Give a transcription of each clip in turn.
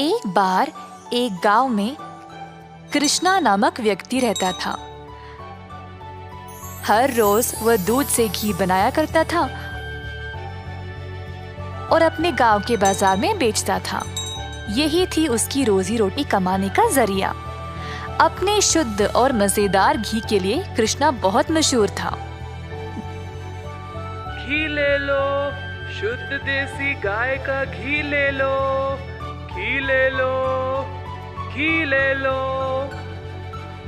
एक बार एक गांव में कृष्णा नामक व्यक्ति रहता था। हर रोज वह दूध से घी बनाया करता था और अपने गांव के बाजार में बेचता था। यही थी उसकी रोजी रोटी कमाने का जरिया। अपने शुद्ध और मजेदार घी के लिए कृष्णा बहुत मशहूर था। घी ले लो, शुद्ध देसी गाय का घी ले लो, घी ले लो, घी ले लो।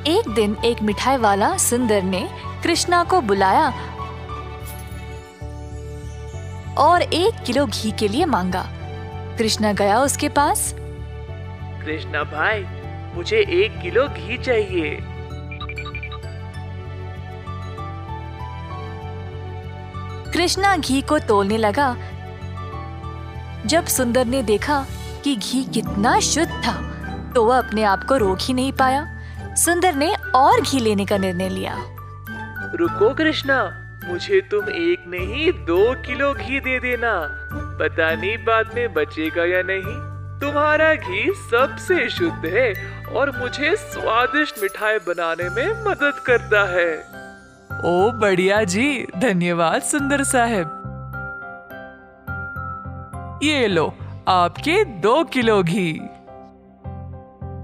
एक दिन एक मिठाई वाला सुंदर ने कृष्णा को बुलाया और 1 किलो घी के लिए मांगा। कृष्णा गया उसके पास। कृष्णा भाई, मुझे 1 किलो घी चाहिए। कृष्णा घी को तोलने लगा। जब सुंदर ने देखा कि घी कितना शुद्ध था तो वह अपने आप को रोक ही नहीं पाया। सुंदर ने और घी लेने का निर्णय लिया। रुको कृष्णा, मुझे तुम 1 नहीं 2 किलो घी दे देना। पता नहीं बाद में बचेगा या नहीं। तुम्हारा घी सबसे शुद्ध है और मुझे स्वादिष्ट मिठाई बनाने में मदद करता है। ओ बढ़िया जी, धन्यवाद सुंदर साहब। ये लो आपके 2 किलो घी।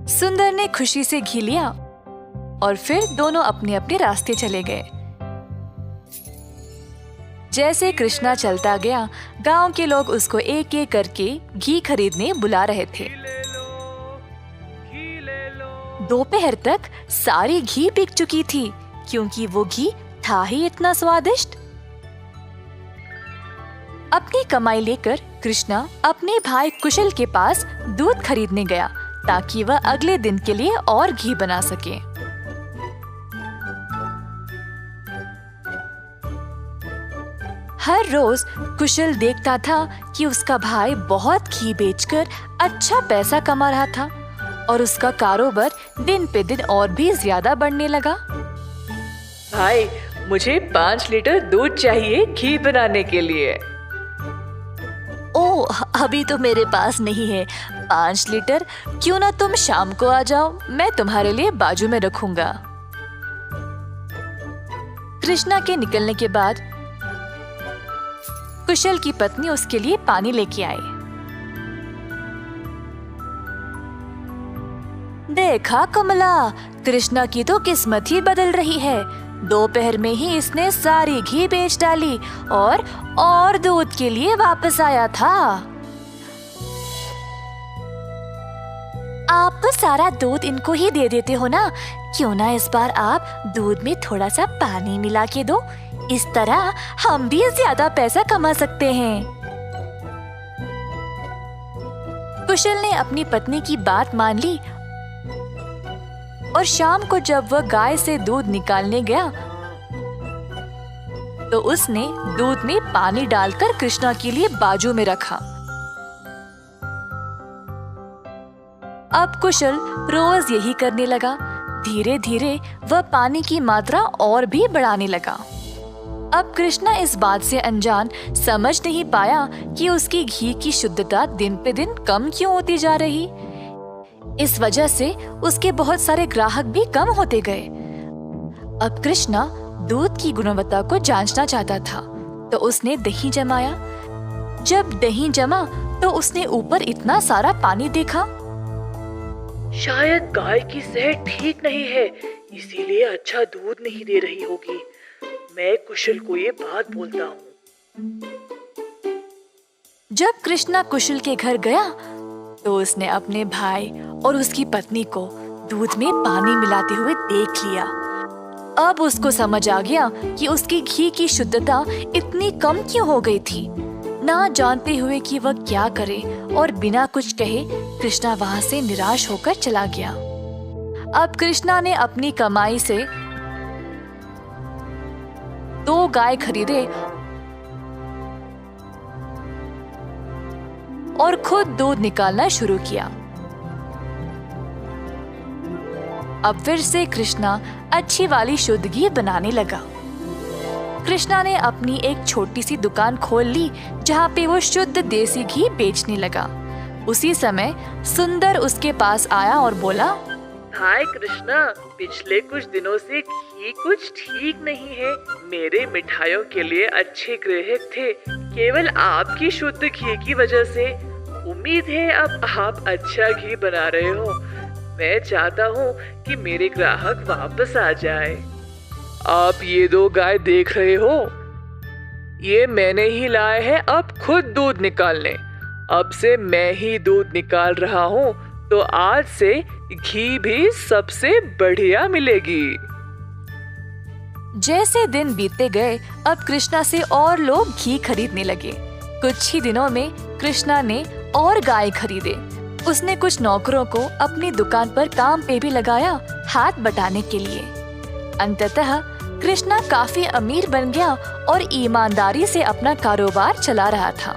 सुंदर ने खुशी से घी लिया और फिर दोनों अपने अपने रास्ते चले गए। जैसे कृष्णा चलता गया, गांव के लोग उसको एक एक करके घी खरीदने बुला रहे थे। दोपहर तक सारी घी बिक चुकी थी क्योंकि वो घी था ही इतना स्वादिष्ट। अपनी कमाई लेकर कृष्णा अपने भाई कुशल के पास दूध खरीदने गया ताकि वह अगले दिन के लिए और घी बना सके। हर रोज कुशल देखता था कि उसका भाई बहुत घी बेचकर अच्छा पैसा कमा रहा था और उसका कारोबार दिन पे दिन और भी ज्यादा बढ़ने लगा। भाई, मुझे 5 लीटर दूध चाहिए घी बनाने के लिए। ओह, अभी तो मेरे पास नहीं है 5 लीटर। क्यों ना तुम शाम को आ जाओ, मैं तुम्हारे लिए बाजू में रखूंगा। कृष्णा के निकलने के बाद कुशल की पत्नी उसके लिए पानी लेके आई। देखा कमला, कृष्णा की तो किस्मत ही बदल रही है। दोपहर में ही इसने सारी घी बेच डाली और दूध के लिए वापस आया था। आप तो सारा दूध इनको ही दे देते हो ना, क्यों ना इस बार आप दूध में थोड़ा सा पानी मिला के दो। इस तरह हम भी ज्यादा पैसा कमा सकते हैं। कुशल ने अपनी पत्नी की बात मान ली और शाम को जब वह गाय से दूध निकालने गया तो उसने दूध में पानी डालकर कृष्णा के लिए बाजू में रखा। अब कुशल रोज यही करने लगा। धीरे धीरे वह पानी की मात्रा और भी बढ़ाने लगा। अब कृष्णा इस बात से अनजान समझ नहीं पाया कि उसकी घी की शुद्धता दिन पे दिन कम क्यों होती जा रही। इस वजह से उसके बहुत सारे ग्राहक भी कम होते गए। अब कृष्णा दूध की गुणवत्ता को जांचना चाहता था तो उसने दही जमाया। जब दही जमा तो उसने ऊपर इतना सारा पानी देखा। शायद गाय की सेहत ठीक नहीं है, इसीलिए अच्छा दूध नहीं दे रही होगी। मैं कुशल को ये बात बोलता हूँ। जब कृष्णा कुशल के घर गया तो उसने अपने भाई और उसकी पत्नी को दूध में पानी मिलाते हुए देख लिया। अब उसको समझ आ गया कि उसकी घी की शुद्धता इतनी कम क्यों हो गई थी। ना जानते हुए कि वह क्या करे और बिना कुछ कहे कृष्णा वहां से निराश होकर चला गया। अब कृष्णा ने अपनी कमाई से 2 गाय खरीदे और खुद दूध निकालना शुरू किया। अब फिर से कृष्णा अच्छी वाली शुद्ध घी बनाने लगा। कृष्णा ने अपनी एक छोटी सी दुकान खोल ली जहाँ पे वो शुद्ध देसी घी बेचने लगा। उसी समय सुंदर उसके पास आया और बोला, हाय कृष्णा, पिछले कुछ दिनों से घी कुछ ठीक नहीं है। मेरे मिठाइयों के लिए अच्छे ग्राहक थे, केवल आपकी शुद्ध घी की वजह से। उम्मीद है अब आप अच्छा घी बना रहे हो। मैं चाहता हूँ कि मेरे ग्राहक वापस आ जाए। आप ये 2 गाय देख रहे हो, ये मैंने ही लाए हैं अब खुद दूध निकालने। अब से मैं ही दूध निकाल रहा हूँ, तो आज से घी भी सबसे बढ़िया मिलेगी। जैसे दिन बीतते गए, अब कृष्णा से और लोग घी खरीदने लगे। कुछ ही दिनों में कृष्णा ने और गाय खरीदे। उसने कुछ नौकरों को अपनी दुकान पर काम पे भी लगाया, हाथ बटाने के लिए। अंततः कृष्णा काफी अमीर बन गया और ईमानदारी से अपना कारोबार चला रहा था।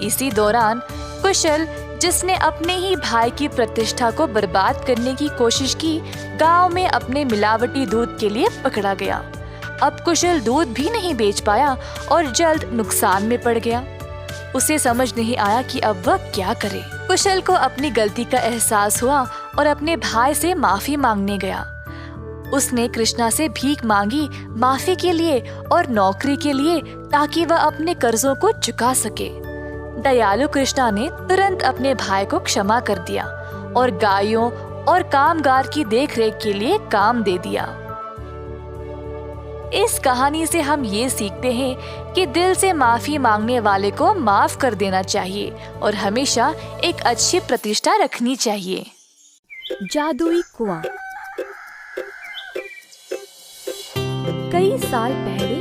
इसी दौरान कुशल, जिसने अपने ही भाई की प्रतिष्ठा को बर्बाद करने की कोशिश की, गांव में अपने मिलावटी दूध के लिए पकड़ा गया। अब कुशल दूध भी नहीं बेच पाया और जल्द नुकसान में पड़ गया। उसे समझ नहीं आया कि अब वह क्या करे। कुशल को अपनी गलती का एहसास हुआ और अपने भाई से माफी मांगने गया। उसने कृष्णा से भीख मांगी माफी के लिए और नौकरी के लिए, ताकि वह अपने कर्जों को चुका सके। दयालु कृष्णा ने तुरंत अपने भाई को क्षमा कर दिया और गायों और कामगार की देखरेख के लिए काम दे दिया। इस कहानी से हम ये सीखते हैं कि दिल से माफी मांगने वाले को माफ कर देना चाहिए और हमेशा एक अच्छी प्रतिष्ठा रखनी चाहिए। जादुई कुआं। कई साल पहले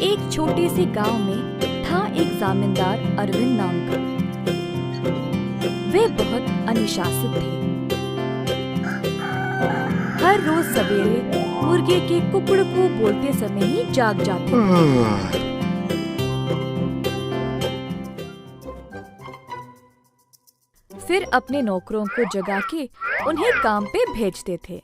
एक छोटे से गांव में था एक जमींदार अरविंद नाम का। वे बहुत अनुशासित थे। हर रोज सवेरे मुर्गे के कुकड़कू बोलते समय ही जाग जाते थे। फिर अपने नौकरों को जगा के उन्हें काम पे भेजते थे।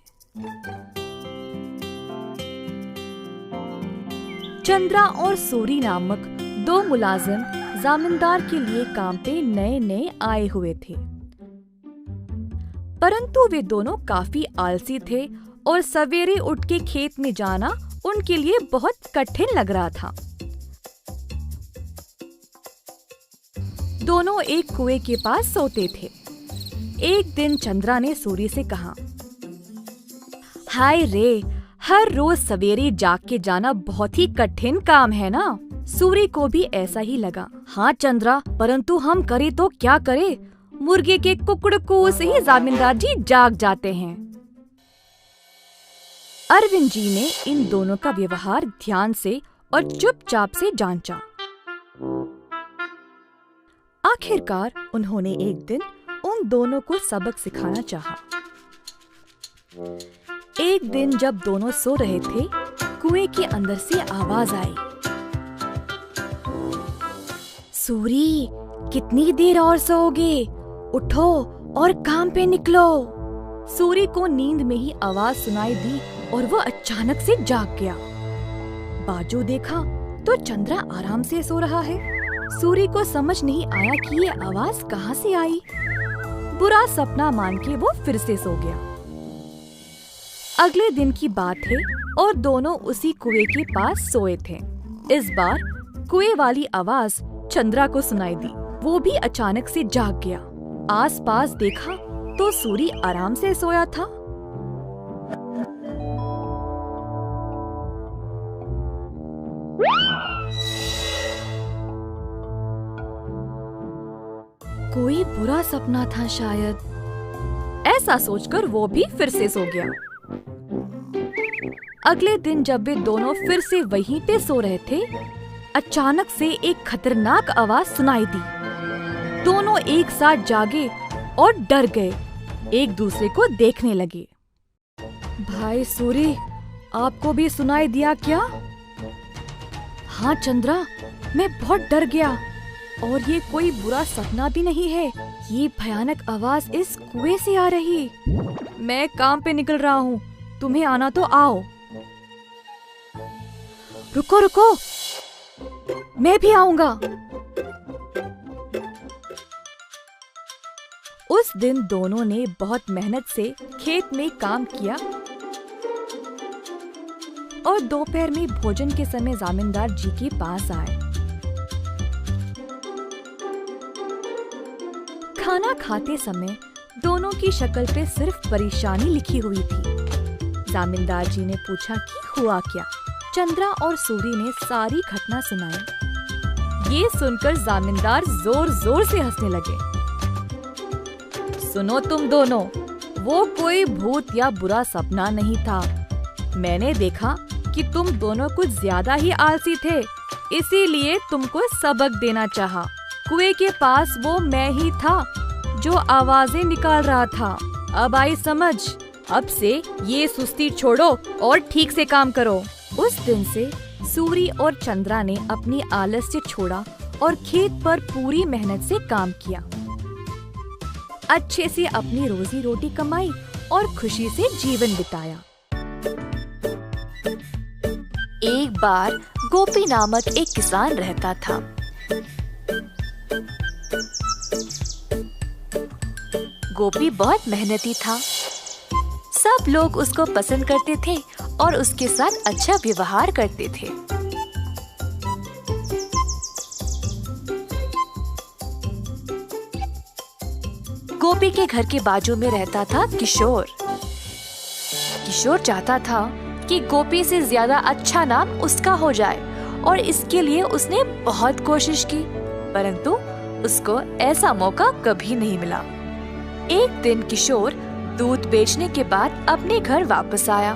चंद्रा और सूरी नामक 2 मुलाजिम जमींदार के लिए काम पे नए नए आए हुए थे, परंतु वे दोनों काफी आलसी थे और सवेरे उठ के खेत में जाना उनके लिए बहुत कठिन लग रहा था। दोनों एक कुएं के पास सोते थे। एक दिन चंद्रा ने सूरी से कहा, हाय रे, हर रोज सवेरे जाग के जाना बहुत ही कठिन काम है ना। सूरी को भी ऐसा ही लगा। हाँ चंद्रा, परंतु हम करे तो क्या करे, मुर्गे के कुकड़कू से ही जमींदार जी जाग जाते हैं। अरविंद जी ने इन दोनों का व्यवहार ध्यान से और चुपचाप से जांचा। आखिरकार उन्होंने एक दिन उन दोनों को सबक सिखाना चाहा। एक दिन जब दोनों सो रहे थे, कुएं के अंदर से आवाज आई, सूरी, कितनी देर और सोओगे? उठो और काम पे निकलो। सूरी को नींद में ही आवाज सुनाई दी और वह अचानक से जाग गया। बाजू देखा तो चंद्रा आराम से सो रहा है। सूरी को समझ नहीं आया कि ये आवाज कहाँ से आई। बुरा सपना मान के वो फिर से सो गया। अगले दिन की बात है और दोनों उसी कुएं के पास सोए थे। इस बार कुएं वाली आवाज चंद्रा को सुनाई दी। वो भी अचानक से जाग गया। आसपास देखा तो सूरी आराम से सोया था। कोई बुरा सपना था शायद, ऐसा सोचकर वो भी फिर से सो गया। अगले दिन जब वे दोनों फिर से वहीं पे सो रहे थे, अचानक से एक खतरनाक आवाज सुनाई दी। दोनों एक साथ जागे और डर गए, एक दूसरे को देखने लगे। भाई सूरी, आपको भी सुनाई दिया क्या? हाँ चंद्रा, मैं बहुत डर गया और ये कोई बुरा सपना भी नहीं है। ये भयानक आवाज इस कुएं से आ रही। मैं काम पे निकल रहा हूँ, तुम्हें आना तो आओ। रुको रुको, मैं भी आऊंगा। उस दिन दोनों ने बहुत मेहनत से खेत में काम किया और दोपहर में भोजन के समय जमींदार जी के पास आए। खाना खाते समय दोनों की शक्ल पे सिर्फ परेशानी लिखी हुई थी। जमींदार जी ने पूछा कि हुआ क्या। चंद्रा और सूरी ने सारी घटना सुनाई। ये सुनकर जमींदार जोर जोर से हंसने लगे। सुनो तुम दोनों, वो कोई भूत या बुरा सपना नहीं था। मैंने देखा कि तुम दोनों कुछ ज्यादा ही आलसी थे, इसीलिए तुमको सबक देना चाहा। कुएं के पास वो मैं ही था जो आवाजें निकाल रहा था। अब आई समझ। अब से ये सुस्ती छोड़ो और ठीक से काम करो। उस दिन से सूरी और चंद्रा ने अपनी आलस्य छोड़ा और खेत पर पूरी मेहनत से काम किया। अच्छे से अपनी रोजी रोटी कमाई और खुशी से जीवन बिताया। एक बार गोपी नामक एक किसान रहता था। गोपी बहुत मेहनती था। सब लोग उसको पसंद करते थे और उसके साथ अच्छा व्यवहार करते थे। गोपी के घर के बाजू में रहता था किशोर। किशोर चाहता था कि गोपी से ज्यादा अच्छा नाम उसका हो जाए और इसके लिए उसने बहुत कोशिश की, परंतु उसको ऐसा मौका कभी नहीं मिला। एक दिन किशोर दूध बेचने के बाद अपने घर वापस आया।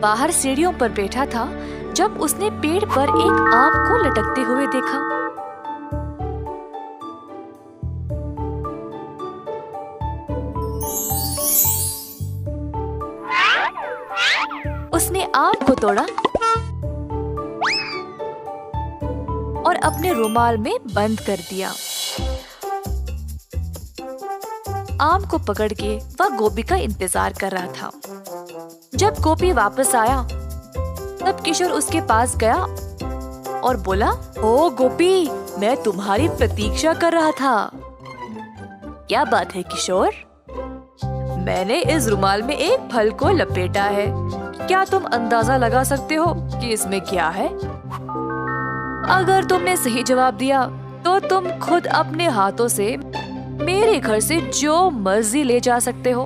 बाहर सीढ़ियों पर बैठा था जब उसने पेड़ पर एक आम को लटकते हुए देखा। उसने आम को तोड़ा और अपने रुमाल में बंद कर दिया। आम को पकड़ के वह गोपी का इंतजार कर रहा था। जब गोपी वापस आया तब किशोर उसके पास गया और बोला, ओ गोपी, मैं तुम्हारी प्रतीक्षा कर रहा था। क्या बात है किशोर? मैंने इस रुमाल में एक फल को लपेटा है। क्या तुम अंदाजा लगा सकते हो कि इसमें क्या है? अगर तुमने सही जवाब दिया तो तुम खुद अपने हाथों से मेरे घर से जो मर्जी ले जा सकते हो।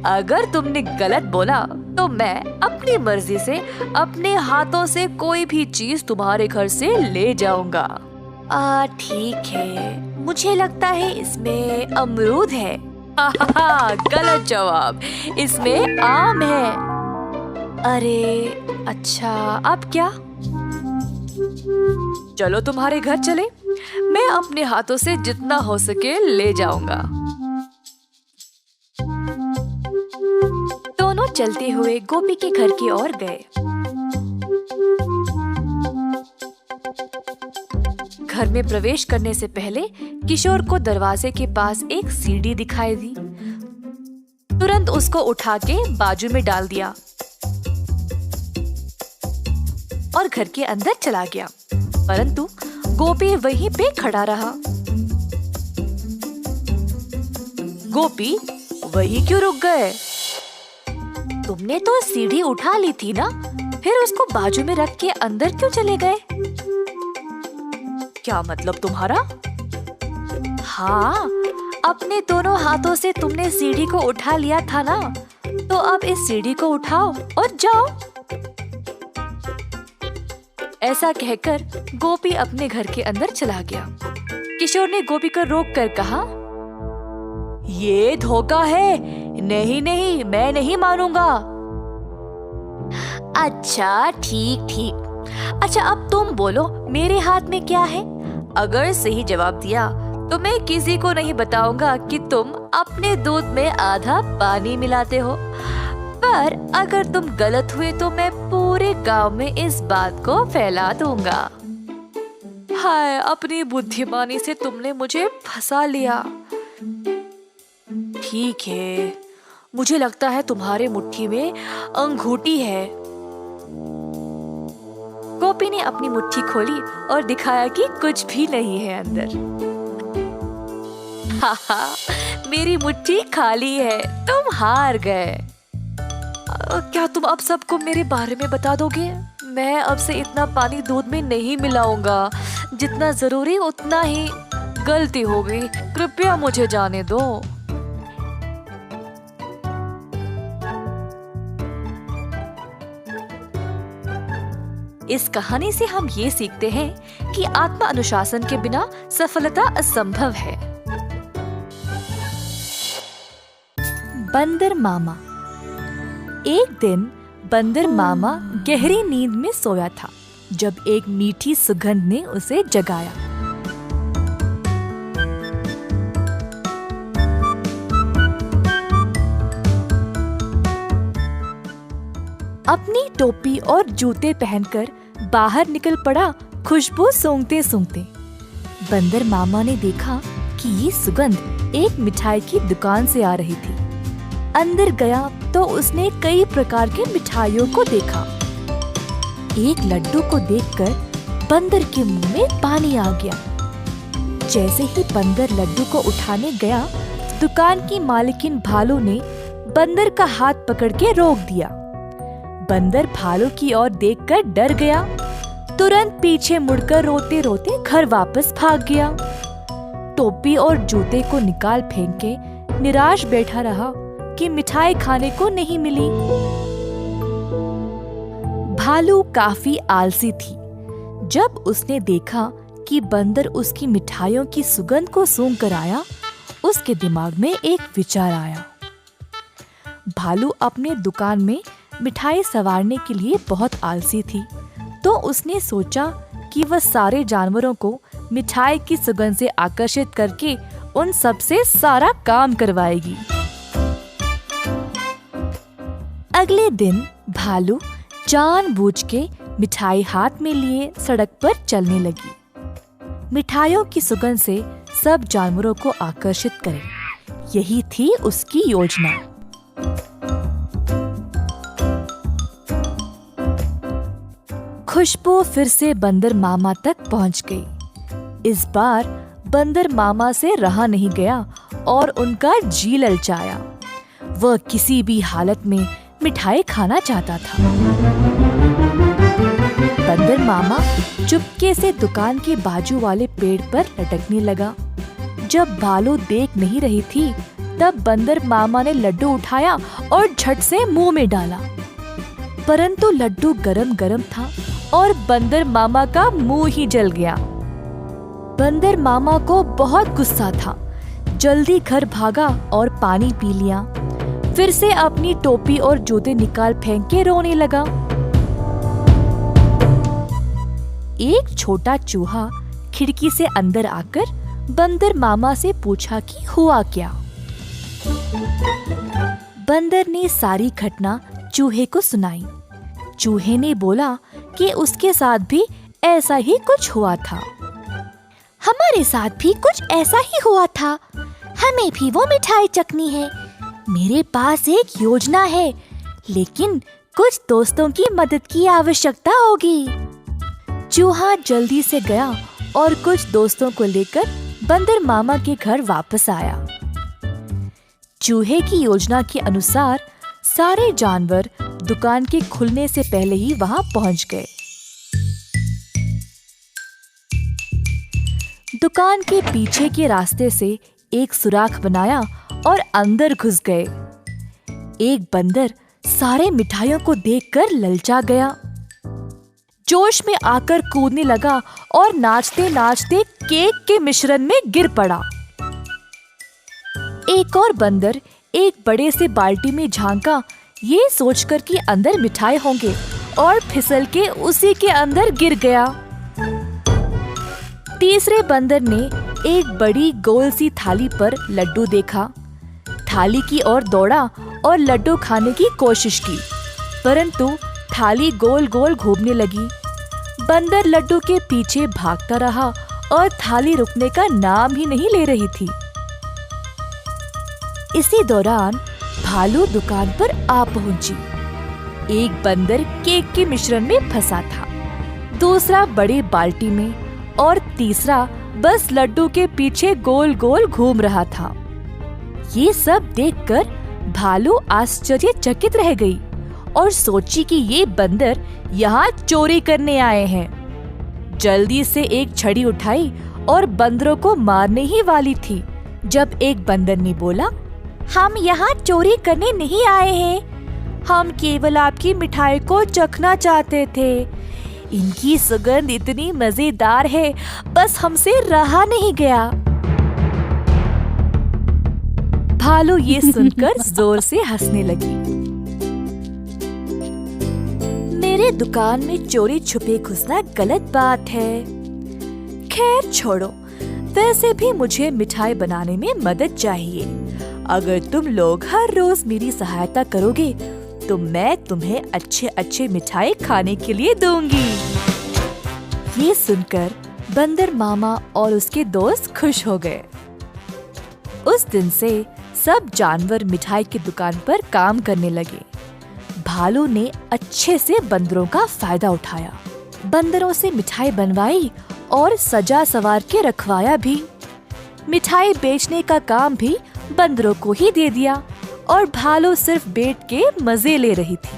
अगर तुमने गलत बोला तो मैं अपनी मर्जी से अपने हाथों से कोई भी चीज तुम्हारे घर से ले जाऊंगा। ठीक है, मुझे लगता है इसमें अमरूद है। गलत जवाब, इसमें आम है। अरे अच्छा, अब क्या? चलो तुम्हारे घर चले, मैं अपने हाथों से जितना हो सके ले जाऊंगा। दोनों चलते हुए गोपी के घर की ओर गए। घर में प्रवेश करने से पहले किशोर को दरवाजे के पास एक सीढ़ी दिखाई दी। तुरंत उसको उठा के बाजू में डाल दिया और घर के अंदर चला गया, परंतु गोपी वहीं पे खड़ा रहा। गोपी, वहीं क्यों रुक गए? तुमने तो सीढ़ी उठा ली थी ना, फिर उसको बाजू में रख के अंदर क्यों चले गए? क्या मतलब तुम्हारा? हाँ, अपने दोनों हाथों से तुमने सीढ़ी को उठा लिया था ना, तो अब इस सीढ़ी को उठाओ और जाओ। ऐसा कहकर गोपी अपने घर के अंदर चला गया। किशोर ने गोपी को रोक कर कहा, ये धोखा है, नहीं नहीं, मैं नहीं मानूंगा। अच्छा ठीक ठीक, अच्छा अब तुम बोलो, मेरे हाथ में क्या है? अगर सही जवाब दिया तो मैं किसी को नहीं बताऊंगा कि तुम अपने दूध में आधा पानी मिलाते हो, पर अगर तुम गलत हुए तो मैं पूरे गांव में इस बात को फैला दूंगा। हाय, अपनी बुद्धिमानी से तुमने मुझे फंसा लिया। ठीक है, मुझे लगता है तुम्हारे मुट्ठी में अंगूठी है। टोपी ने अपनी मुट्ठी खोली और दिखाया कि कुछ भी नहीं है अंदर। हाहा, मेरी मुट्ठी खाली है, तुम हार गए। क्या तुम अब सबको मेरे बारे में बता दोगे? मैं अब से इतना पानी दूध में नहीं मिलाऊंगा, जितना जरूरी उतना ही। गलती हो गई, कृपया मुझे जाने दो। इस कहानी से हम ये सीखते हैं कि आत्म अनुशासन के बिना सफलता असंभव है। बंदर मामा। एक दिन बंदर मामा गहरी नींद में सोया था जब एक मीठी सुगंध ने उसे जगाया। अपनी टोपी और जूते पहनकर बाहर निकल पड़ा खुशबू सूंघते सूंघते। बंदर मामा ने देखा कि ये सुगंध एक मिठाई की दुकान से आ रही थी। अंदर गया तो उसने कई प्रकार की मिठाइयों को देखा। एक लड्डू को देखकर बंदर के मुंह में पानी आ गया। जैसे ही बंदर लड्डू को उठाने गया, दुकान की मालकिन भालू ने बंदर का हाथ पकड़ के रोक दिया। बंदर भालू की ओर देखकर डर गया, तुरंत पीछे मुड़कर रोते रोते घर वापस भाग गया। टोपी और जूते को निकाल फेंक के निराश बैठा रहा कि मिठाई खाने को नहीं मिली। भालू काफी आलसी थी। जब उसने देखा कि बंदर उसकी मिठाइयों की सुगंध को सूंघ कर आया, उसके दिमाग में एक विचार आया। भालू अपने दुकान में मिठाई संवारने के लिए बहुत आलसी थी, तो उसने सोचा कि वह सारे जानवरों को मिठाई की सुगंध से आकर्षित करके उन सब से सारा काम करवाएगी। अगले दिन भालू जानबूझ के मिठाई हाथ में लिए सड़क पर चलने लगी। मिठाइयों की सुगंध से सब जानवरों को आकर्षित करे, यही थी उसकी योजना। खुशबू फिर से बंदर मामा तक पहुंच गई। इस बार बंदर मामा से रहा नहीं गया और उनका जी ललचाया। वह किसी भी हालत में मिठाई खाना चाहता था। बंदर मामा चुपके से दुकान के बाजू वाले पेड़ पर लटकने लगा। जब भालू देख नहीं रही थी, तब बंदर मामा ने लड्डू उठाया और झट से मुंह में डाला। परंतु लड्डू गरम गरम था और बंदर मामा का मुंह ही जल गया। बंदर मामा को बहुत गुस्सा था। जल्दी घर भागा और पानी पी लिया। फिर से अपनी टोपी और जूते निकाल फेंक के रोने लगा। एक छोटा चूहा खिड़की से अंदर आकर बंदर मामा से पूछा कि हुआ क्या। बंदर ने सारी घटना चूहे को सुनाई। चूहे ने बोला कि उसके साथ भी ऐसा ही कुछ हुआ था। हमारे साथ भी कुछ ऐसा ही हुआ था। हमें भी वो मिठाई चखनी है। मेरे पास एक योजना है, लेकिन कुछ दोस्तों की मदद की आवश्यकता होगी। चूहा जल्दी से गया और कुछ दोस्तों को लेकर बंदर मामा के घर वापस आया। चूहे की योजना के अनुसार सारे जानवर दुकान के खुलने से पहले ही वहां पहुंच गए। दुकान के पीछे के रास्ते से एक सुराख बनाया और अंदर घुस गए। एक बंदर सारे मिठाइयों को देखकर ललचा गया। जोश में आकर कूदने लगा और नाचते नाचते केक के मिश्रण में गिर पड़ा। एक और बंदर एक बड़े से बाल्टी में झांका, ये सोचकर कि अंदर मिठाई होंगे, और फिसल के उसी के अंदर गिर गया। तीसरे बंदर ने एक बड़ी गोल सी थाली पर लड्डू देखा। थाली की ओर दौड़ा और लड्डू खाने की कोशिश की, परंतु थाली गोल गोल घूमने लगी। बंदर लड्डू के पीछे भागता रहा और थाली रुकने का नाम ही नहीं ले रही थी। इसी दौरान भालू दुकान पर आ पहुंची। एक बंदर केक के मिश्रण में फंसा था। दूसरा बड़ी बाल्टी में और तीसरा बस लड्डू के पीछे गोल गोल घूम रहा था। ये सब देखकर भालू आश्चर्यचकित रह गई और सोची कि ये बंदर यहाँ चोरी करने आए हैं। जल्दी से एक छड़ी उठाई और बंदरों को मारने ही वाली थी जब एक बंदर ने बोला, हम यहाँ चोरी करने नहीं आए हैं, हम केवल आपकी मिठाई को चखना चाहते थे। इनकी सुगंध इतनी मजेदार है, बस हमसे रहा नहीं गया। भालू ये सुनकर जोर से हंसने लगी। मेरे दुकान में चोरी छुपे घुसना गलत बात है। खैर छोड़ो, वैसे भी मुझे मिठाई बनाने में मदद चाहिए। अगर तुम लोग हर रोज मेरी सहायता करोगे तो मैं तुम्हें अच्छे अच्छे मिठाई खाने के लिए दूंगी। ये सुनकर बंदर मामा और उसके दोस्त खुश हो गए। उस दिन से सब जानवर मिठाई की दुकान पर काम करने लगे। भालू ने अच्छे से बंदरों का फायदा उठाया, बंदरों से मिठाई बनवाई और सजा सवार के रखवाया भी। मिठाई बेचने का काम भी बंदरों को ही दे दिया और भालू सिर्फ बैठ के मजे ले रही थी।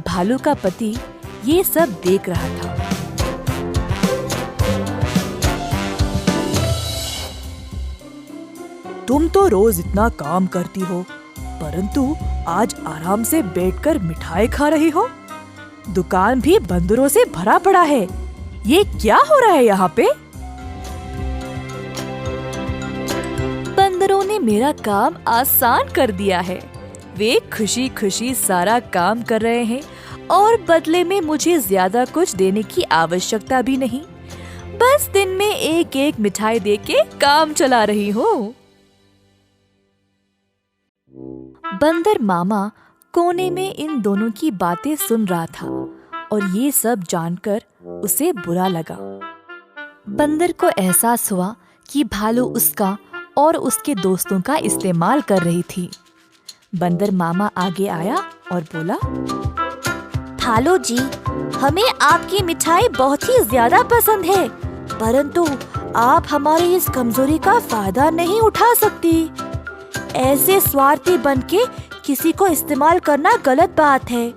भालू का पति ये सब देख रहा था। तुम तो रोज इतना काम करती हो, परंतु आज आराम से बैठकर मिठाई खा रही हो। दुकान भी बंदरों से भरा पड़ा है। ये क्या हो रहा है यहाँ पे? बंदरों ने मेरा काम आसान कर दिया है। वे खुशी खुशी सारा काम कर रहे हैं और बदले में मुझे ज्यादा कुछ देने की आवश्यकता भी नहीं। बस दिन में एक एक मिठाई देके काम चला रही हूँ। बंदर मामा कोने में इन दोनों की बातें सुन रहा था और ये सब जानकर उसे बुरा लगा। बंदर को एहसास हुआ कि भालू उसका और उसके दोस्तों का इस्तेमाल कर रही थी। बंदर मामा आगे आया और बोला, भालू जी, हमें आपकी मिठाई बहुत ही ज्यादा पसंद है, परंतु आप हमारी इस कमजोरी का फायदा नहीं उठा सकती। ऐसे स्वार्थी बनके किसी को इस्तेमाल करना गलत बात है।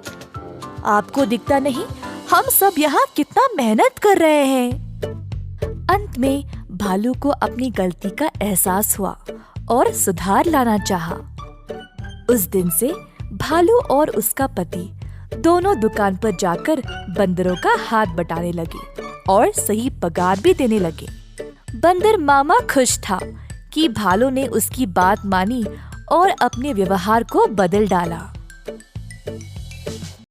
आपको दिखता नहीं हम सब यहाँ कितना मेहनत कर रहे हैं। अंत में भालू को अपनी गलती का एहसास हुआ और सुधार लाना चाहा। उस दिन से भालू और उसका पति दोनों दुकान पर जाकर बंदरों का हाथ बटाने लगे और सही पगार भी देने लगे। बंदर मामा खुश था कि भालू ने उसकी बात मानी और अपने व्यवहार को बदल डाला।